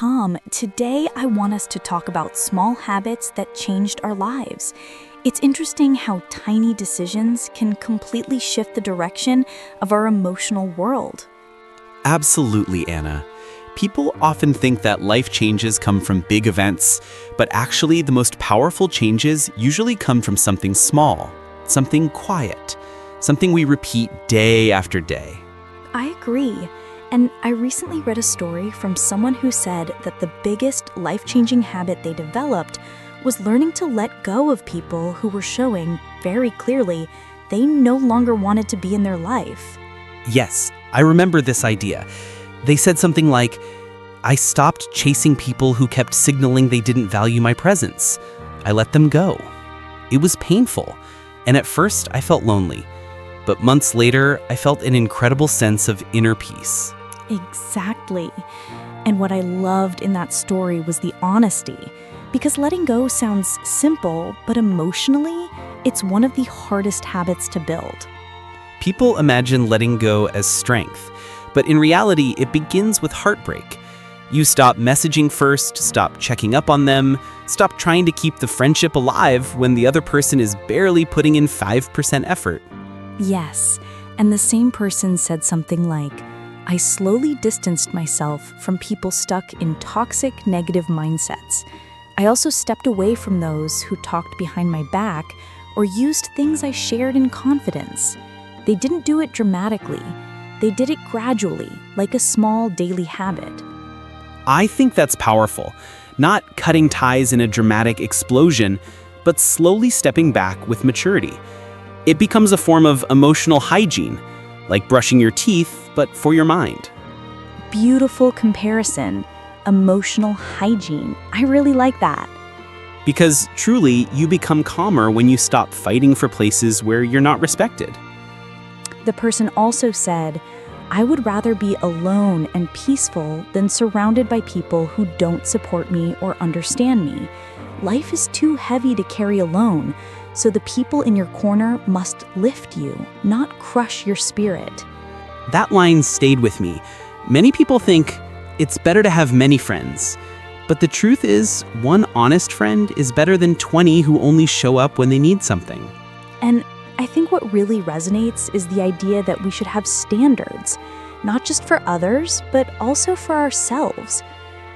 Tom. Today I want us to talk about small habits that changed our lives. It's interesting how tiny decisions can completely shift the direction of our emotional world. Absolutely, Anna. People often think that life changes come from big events, but actually the most powerful changes usually come from something small, something quiet, something we repeat day after day. I agree. And I recently read a story from someone who said that the biggest life-changing habit they developed was learning to let go of people who were showing very clearly they no longer wanted to be in their life. Yes, I remember this idea. They said something like, I stopped chasing people who kept signaling they didn't value my presence. I let them go. It was painful, and at first I felt lonely. But months later, I felt an incredible sense of inner peace. Exactly. And what I loved in that story was the honesty, because letting go sounds simple, but emotionally, it's one of the hardest habits to build. People imagine letting go as strength, but in reality, it begins with heartbreak. You stop messaging first, stop checking up on them, stop trying to keep the friendship alive when the other person is barely putting in 5% effort. Yes, and the same person said something like, I slowly distanced myself from people stuck in toxic, negative mindsets. I also stepped away from those who talked behind my back or used things I shared in confidence. They didn't do it dramatically. They did it gradually, like a small daily habit. I think that's powerful. Not cutting ties in a dramatic explosion, but slowly stepping back with maturity. It becomes a form of emotional hygiene, like brushing your teeth, but for your mind. Beautiful comparison. Emotional hygiene. I really like that. Because truly, you become calmer when you stop fighting for places where you're not respected. The person also said, I would rather be alone and peaceful than surrounded by people who don't support me or understand me. Life is too heavy to carry alone, so the people in your corner must lift you, not crush your spirit. That line stayed with me. Many people think it's better to have many friends. But the truth is, one honest friend is better than 20 who only show up when they need something. And I think what really resonates is the idea that we should have standards, not just for others, but also for ourselves.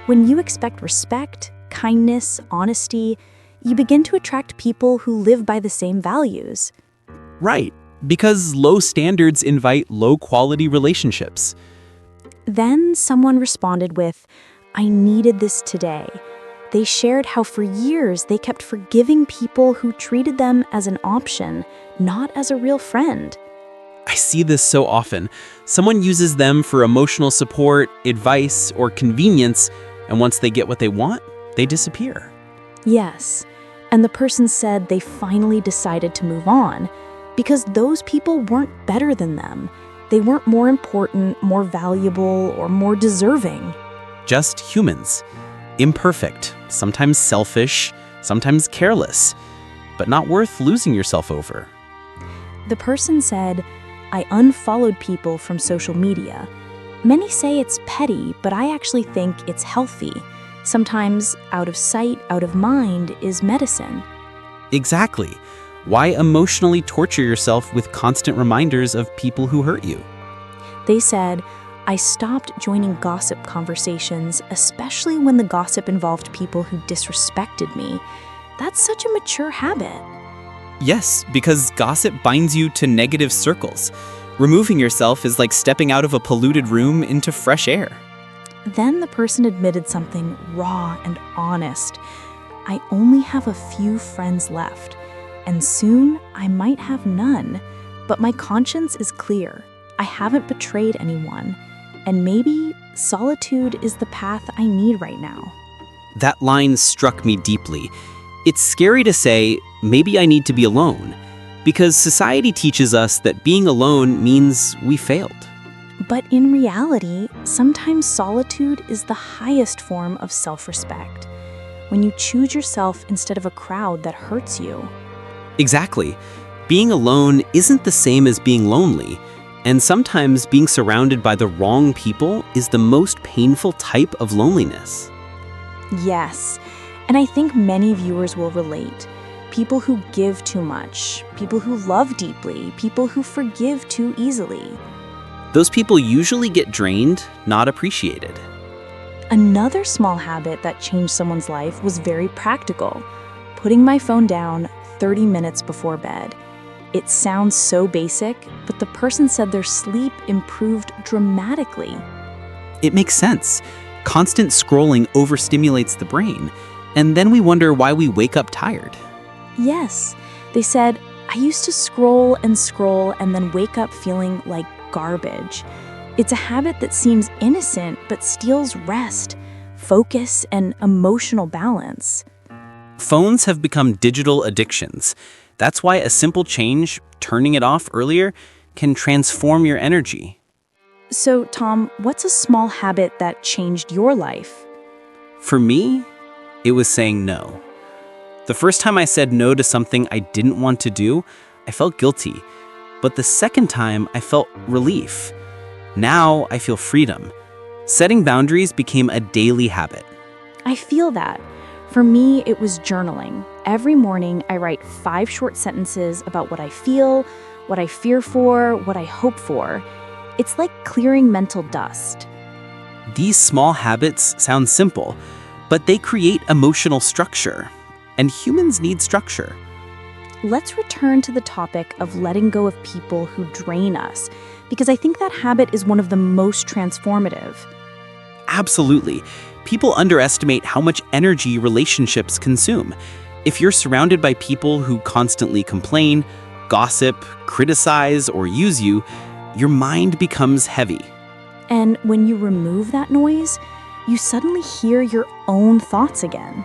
When you expect respect, kindness, honesty, you begin to attract people who live by the same values. Right, because low standards invite low-quality relationships. Then someone responded with, I needed this today. They shared how for years they kept forgiving people who treated them as an option, not as a real friend. I see this so often. Someone uses them for emotional support, advice, or convenience, and once they get what they want, they disappear. Yes, and the person said they finally decided to move on because those people weren't better than them. They weren't more important, more valuable, or more deserving. Just humans. Imperfect, sometimes selfish, sometimes careless, but not worth losing yourself over. The person said, I unfollowed people from social media. Many say it's petty, but I actually think it's healthy. Sometimes out of sight, out of mind is medicine. Exactly. Why emotionally torture yourself with constant reminders of people who hurt you? They said, I stopped joining gossip conversations, especially when the gossip involved people who disrespected me. That's such a mature habit. Yes, because gossip binds you to negative circles. Removing yourself is like stepping out of a polluted room into fresh air. Then the person admitted something raw and honest. I only have a few friends left, and soon I might have none. But my conscience is clear. I haven't betrayed anyone. And maybe solitude is the path I need right now. That line struck me deeply. It's scary to say, maybe I need to be alone, because society teaches us that being alone means we failed. But in reality, sometimes solitude is the highest form of self-respect. When you choose yourself instead of a crowd that hurts you. Exactly. Being alone isn't the same as being lonely. And sometimes being surrounded by the wrong people is the most painful type of loneliness. Yes, and I think many viewers will relate. People who give too much, people who love deeply, people who forgive too easily. Those people usually get drained, not appreciated. Another small habit that changed someone's life was very practical, putting my phone down 30 minutes before bed. It sounds so basic, but the person said their sleep improved dramatically. It makes sense. Constant scrolling overstimulates the brain, and then we wonder why we wake up tired. Yes, they said, I used to scroll and then wake up feeling like garbage. It's a habit that seems innocent but steals rest, focus, and emotional balance. Phones have become digital addictions. That's why a simple change, turning it off earlier, can transform your energy. So, Tom, what's a small habit that changed your life? For me, it was saying no. The first time I said no to something I didn't want to do, I felt guilty. But the second time, I felt relief. Now I feel freedom. Setting boundaries became a daily habit. I feel that. For me, it was journaling. Every morning, I write 5 short sentences about what I feel, what I fear for, what I hope for. It's like clearing mental dust. These small habits sound simple, but they create emotional structure. And humans need structure. Let's return to the topic of letting go of people who drain us, because I think that habit is one of the most transformative. Absolutely. People underestimate how much energy relationships consume. If you're surrounded by people who constantly complain, gossip, criticize, or use you, your mind becomes heavy. And when you remove that noise, you suddenly hear your own thoughts again.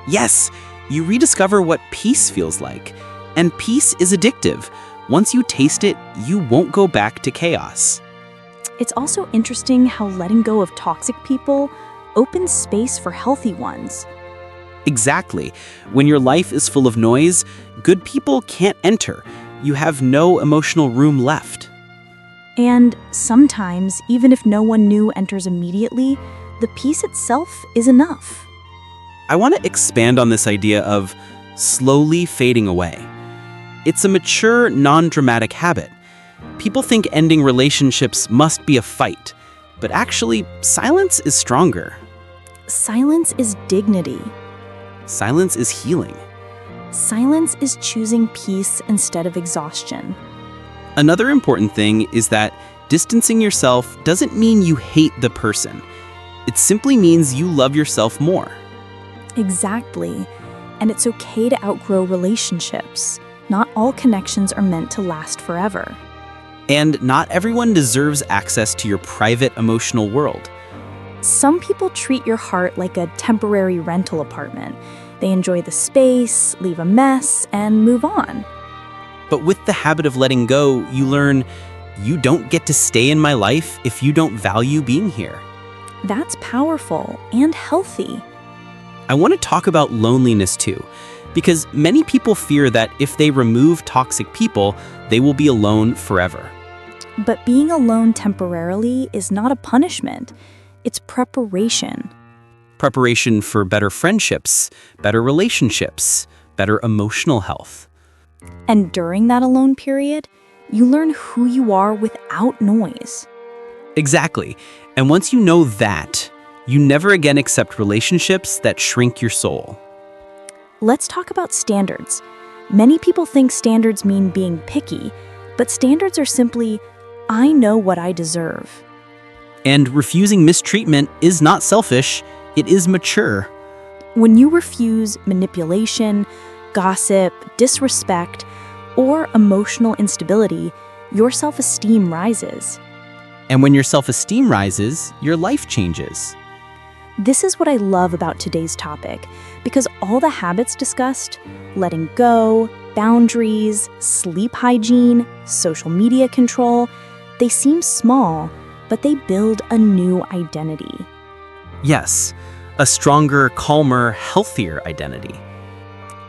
Yes, you rediscover what peace feels like. And peace is addictive. Once you taste it, you won't go back to chaos. It's also interesting how letting go of toxic people opens space for healthy ones. Exactly. When your life is full of noise, good people can't enter. You have no emotional room left. And sometimes, even if no one new enters immediately, the peace itself is enough. I want to expand on this idea of slowly fading away. It's a mature, non-dramatic habit. People think ending relationships must be a fight, but actually, silence is stronger. Silence is dignity. Silence is healing. Silence is choosing peace instead of exhaustion. Another important thing is that distancing yourself doesn't mean you hate the person. It simply means you love yourself more. Exactly. And it's okay to outgrow relationships. Not all connections are meant to last forever. And not everyone deserves access to your private emotional world. Some people treat your heart like a temporary rental apartment. They enjoy the space, leave a mess, and move on. But with the habit of letting go, you learn you don't get to stay in my life if you don't value being here. That's powerful and healthy. I want to talk about loneliness too, because many people fear that if they remove toxic people, they will be alone forever. But being alone temporarily is not a punishment. It's preparation. Preparation for better friendships, better relationships, better emotional health. And during that alone period, you learn who you are without noise. Exactly. And once you know that, you never again accept relationships that shrink your soul. Let's talk about standards. Many people think standards mean being picky, but standards are simply, I know what I deserve. And refusing mistreatment is not selfish, it is mature. When you refuse manipulation, gossip, disrespect, or emotional instability, your self-esteem rises. And when your self-esteem rises, your life changes. This is what I love about today's topic, because all the habits discussed, letting go, boundaries, sleep hygiene, social media control, they seem small, but they build a new identity. Yes, a stronger, calmer, healthier identity.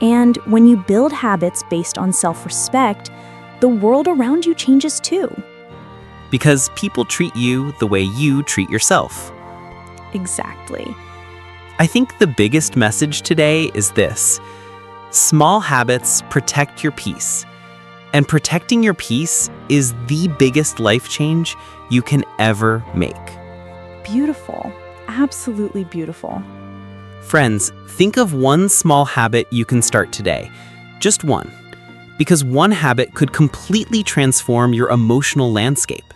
And when you build habits based on self-respect, the world around you changes too. Because people treat you the way you treat yourself. Exactly. I think the biggest message today is this: small habits protect your peace. And protecting your peace is the biggest life change you can ever make. Beautiful. Absolutely beautiful. Friends, think of one small habit you can start today. Just one. Because one habit could completely transform your emotional landscape.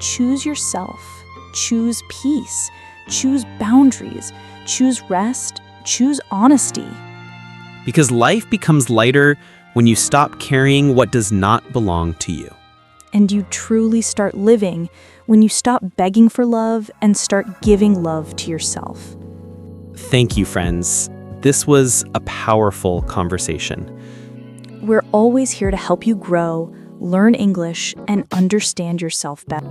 Choose yourself. Choose peace. Choose boundaries. Choose rest. Choose honesty. Because life becomes lighter when you stop carrying what does not belong to you. And you truly start living when you stop begging for love and start giving love to yourself. Thank you, friends. This was a powerful conversation. We're always here to help you grow, learn English, and understand yourself better.